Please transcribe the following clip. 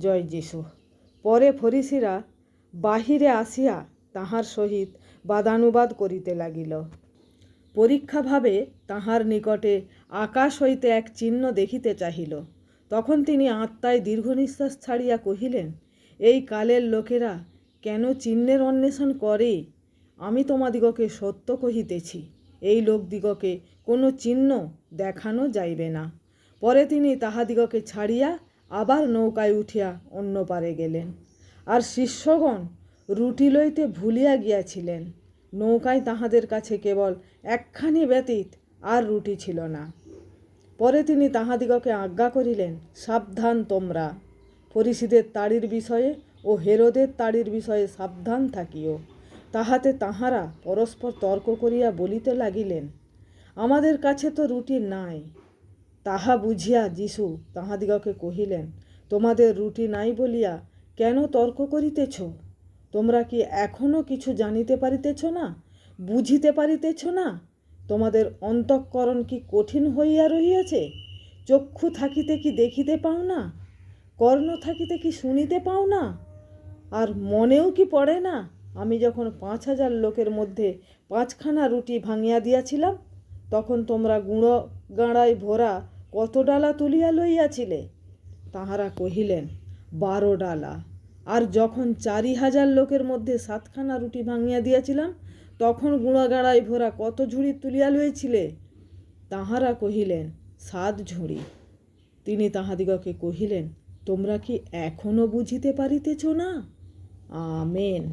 জয় যীশু। পরে ফরিসীরা বাহিরে আসিয়া তাহার সহিত বাদানুবাদ করিতে লাগিল। পরীক্ষাভাবে তাহার নিকটে আকাশ হইতে এক চিহ্ন দেখিতে চাহিল। তখন তিনি আত্মায় দীর্ঘ নিঃশ্বাস ছাড়িয়া কহিলেন, এই কালের লোকেরা কেন চিহ্নের অন্বেষণ করে? আমি তোমাদিগকে সত্য কহিতেছি, এই লোকদিগকে কোনো চিহ্ন দেখানো যাইবে না। পরে তিনি তাহাদিগকে ছাড়িয়া আবার নৌকায় উঠিয়া অন্য পারে গেলেন। আর শিষ্যগণ রুটি লইতে ভুলিয়া গিয়াছিলেন। নৌকায় তাহাদের কাছে কেবল একখানি ব্যতীত আর রুটি ছিল না। পরে তিনি তাহাদিগকে আজ্ঞা করিলেন, সাবধান তোমরা, ফরিসীদের তাড়ির বিষয়ে ও হেরোদের তাড়ির বিষয়ে সাবধান থাকিও। তাহাতে তাহারা পরস্পর তর্ক করিয়া বলিতে লাগিলেন, আমাদের কাছে তো রুটি নাই। তাহা বুঝিয়া যীশু তাহাদিগকে কহিলেন, তোমাদের রুটি নাই বলিয়া কেন তর্ক করিতেছ? তোমরা কি এখনও কিছু জানিতে পারিতেছ না, বুঝিতে পারিতেছ না? তোমাদের অন্তঃকরণ কি কঠিন হইয়া রহিয়াছে? চক্ষু থাকিতে কি দেখিতে পাও না? কর্ণ থাকিতে কি শুনিতে পাও না? আর মনেও কি পড়ে না, আমি যখন 5,000 লোকের মধ্যে 5খানা রুটি ভাঙিয়া দিয়াছিলাম, তখন তোমরা গুঁড়ো গাঁড়ায় ভরা কত ডালা তুলিয়া লইয়াছিলে? তাহারা কহিলেন, 12 ডালা। আর যখন 4,000 লোকের মধ্যে 7খানা রুটি ভাঙিয়া দিয়াছিলাম, তখন গুঁড়ো গাঁড়ায় ভরা কত ঝুড়ি তুলিয়া লইছিলে? তাহারা কহিলেন, 7 ঝুড়ি। তিনি তাহাদিগকে কহিলেন, তোমরা কি এখনও বুঝিতে পারিতেছ না? আমেন।